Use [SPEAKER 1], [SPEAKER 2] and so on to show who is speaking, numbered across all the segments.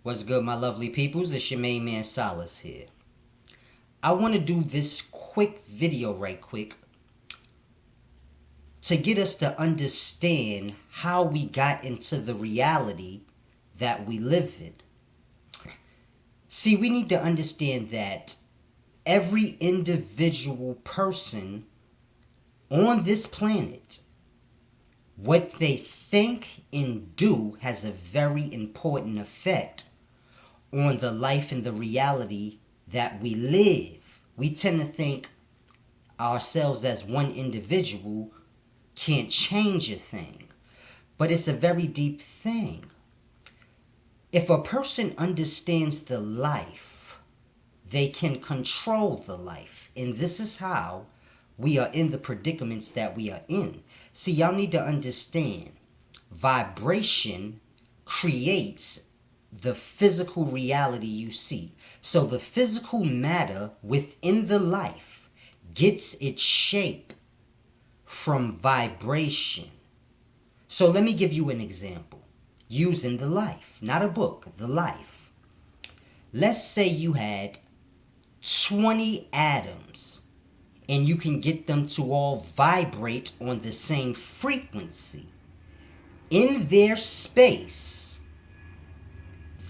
[SPEAKER 1] What's good, my lovely peoples? It's your main man Solace here. I want to do this quick video right quick to get us to understand how we got into the reality that we live in. See, we need to understand that every individual person on this planet, what they think and do has a very important effect on the life and the reality that we live. We tend to think ourselves as one individual can't change a thing, but it's a very deep thing. If a person understands the life, they can control the life. And this is how we are in the predicaments that we are in. See, y'all need to understand vibration creates the physical reality you see. So the physical matter within the life gets its shape from vibration. So let me give you an example using the life, not a book, the life. Let's say you had 20 atoms and you can get them to all vibrate on the same frequency. In their space,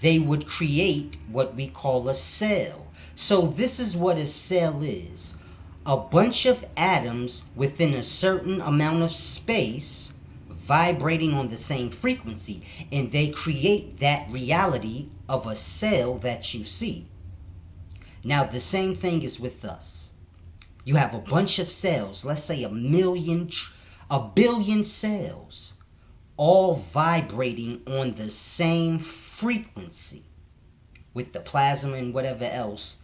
[SPEAKER 1] they would create what we call a cell. So this is what a cell is. A bunch of atoms within a certain amount of space vibrating on the same frequency, and they create that reality of a cell that you see. Now the same thing is with us. You have a bunch of cells, let's say a billion cells, all vibrating on the same frequency, with the plasma and whatever else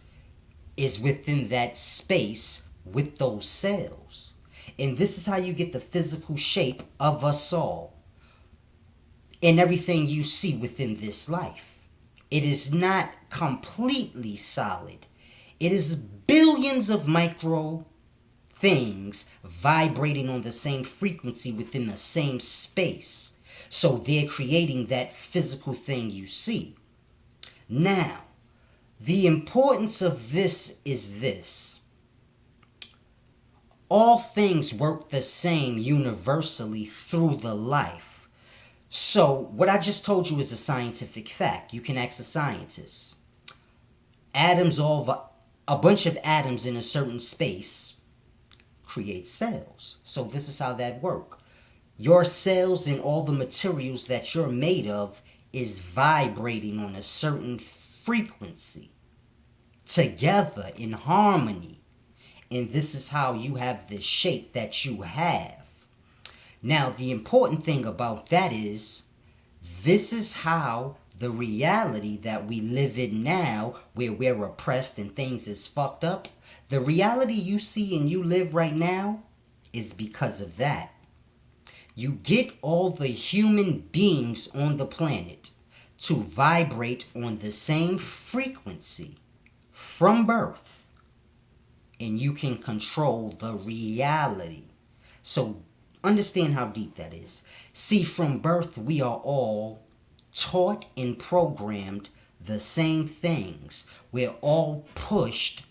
[SPEAKER 1] is within that space with those cells. And this is how you get the physical shape of us all and everything you see within this life. It is not completely solid. It is billions of micro things vibrating on the same frequency within the same space. So they're creating that physical thing you see. Now, the importance of this is this. All things work the same universally through the life. So what I just told you is a scientific fact. You can ask a scientist. A bunch of atoms in a certain space create cells. So this is how that works. Your cells and all the materials that you're made of is vibrating on a certain frequency together in harmony. And this is how you have the shape that you have. Now, the important thing about that is this is how the reality that we live in now, where we're oppressed and things is fucked up, the reality you see and you live right now is because of that. You get all the human beings on the planet to vibrate on the same frequency from birth, and you can control the reality. So understand how deep that is. See, from birth, we are all taught and programmed the same things. We're all pushed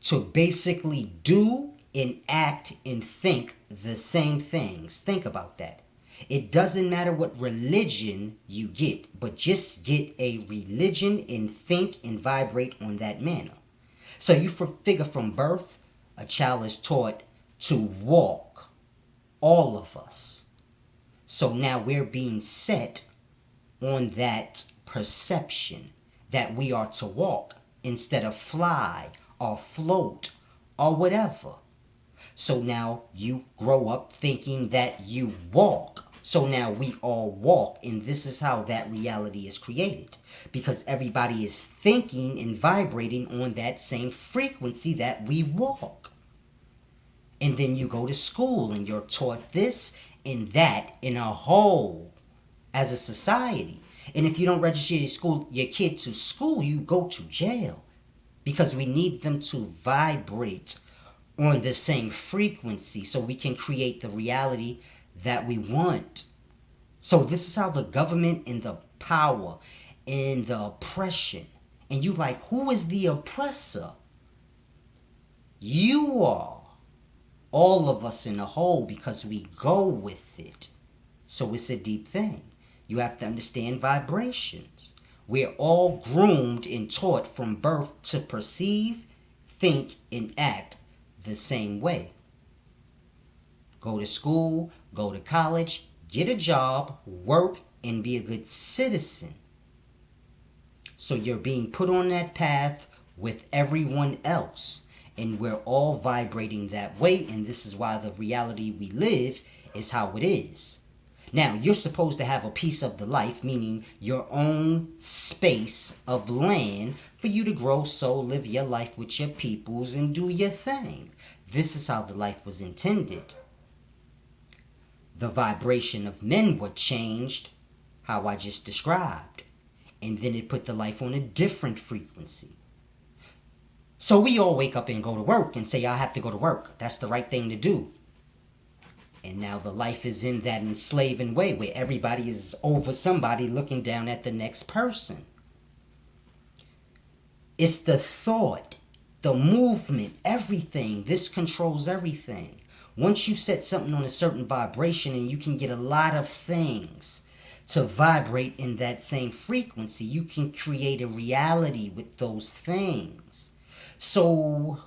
[SPEAKER 1] to basically do and act and think the same things. Think about that. It doesn't matter what religion you get, but just get a religion and think and vibrate on that manner. So you figure from birth, a child is taught to walk. All of us. So now we're being set on that perception that we are to walk instead of fly or float or whatever. So now you grow up thinking that you walk. So now we all walk, and this is how that reality is created. Because everybody is thinking and vibrating on that same frequency that we walk. And then you go to school and you're taught this and that in a whole as a society. And if you don't register your kid to school, you go to jail. Because we need them to vibrate on the same frequency so we can create the reality that we want. So this is how the government and the power in the oppression. And you like, who is the oppressor? You are. All of us in the whole, because we go with it. So it's a deep thing. You have to understand vibrations. We're all groomed and taught from birth to perceive, think, and act the same way. Go to school, go to college, get a job, work, and be a good citizen. So you're being put on that path with everyone else. And we're all vibrating that way, and this is why the reality we live is how it is. Now, you're supposed to have a piece of the life, meaning your own space of land for you to grow, soul, live your life with your peoples, and do your thing. This is how the life was intended. The vibration of men were changed, how I just described. And then it put the life on a different frequency. So we all wake up and go to work and say, I have to go to work. That's the right thing to do. And now the life is in that enslaving way where everybody is over somebody looking down at the next person. It's the thought, the movement, everything. This controls everything. Once you set something on a certain vibration, and you can get a lot of things to vibrate in that same frequency, you can create a reality with those things. So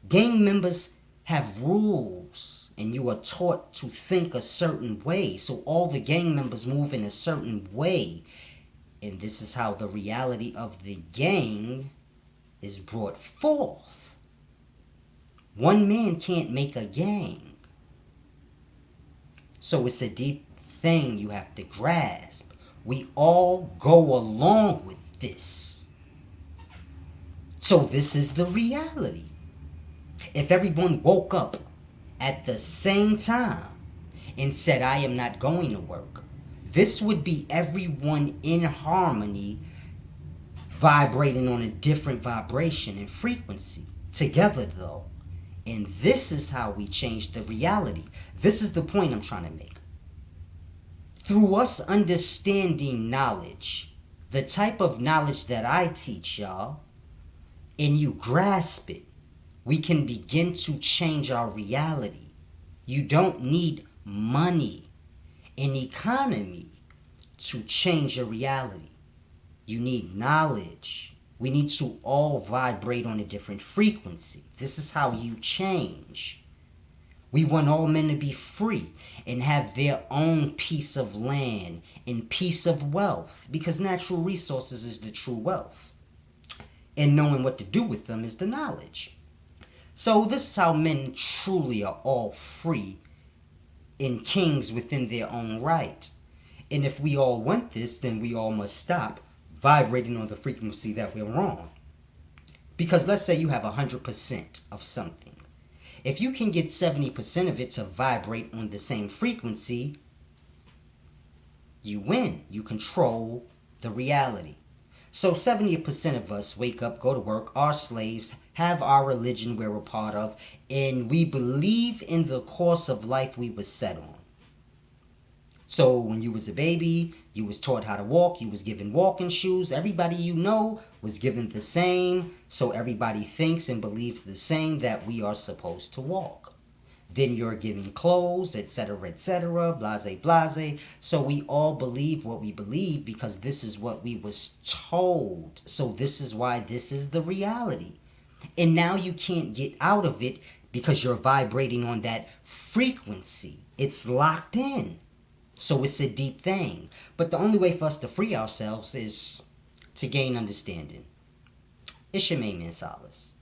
[SPEAKER 1] gang members have rules, and you are taught to think a certain way. So all the gang members move in a certain way. And this is how the reality of the gang is brought forth. One man can't make a gang. So it's a deep thing you have to grasp. We all go along with this. So this is the reality. If everyone woke up at the same time and said, I am not going to work, this would be everyone in harmony, vibrating on a different vibration and frequency together though. And this is how we change the reality. This is the point I'm trying to make. Through us understanding knowledge, the type of knowledge that I teach y'all, and you grasp it, we can begin to change our reality. You don't need money and economy to change your reality. You need knowledge. We need to all vibrate on a different frequency. This is how you change. We want all men to be free and have their own piece of land and piece of wealth, because natural resources is the true wealth. And knowing what to do with them is the knowledge. So this is how men truly are all free and kings within their own right. And if we all want this, then we all must stop vibrating on the frequency that we're on. Because let's say you have 100% of something. If you can get 70% of it to vibrate on the same frequency, you win. You control the reality. So 70% of us wake up, go to work, are slaves, have our religion we're a part of, and we believe in the course of life we was set on. So when you was a baby, you was taught how to walk, you was given walking shoes, everybody you know was given the same, so everybody thinks and believes the same that we are supposed to walk. Then you're giving clothes, etc., blase, blase. So we all believe what we believe because this is what we was told. So this is why this is the reality. And now you can't get out of it because you're vibrating on that frequency. It's locked in. So it's a deep thing. But the only way for us to free ourselves is to gain understanding. It's your main man, Solace.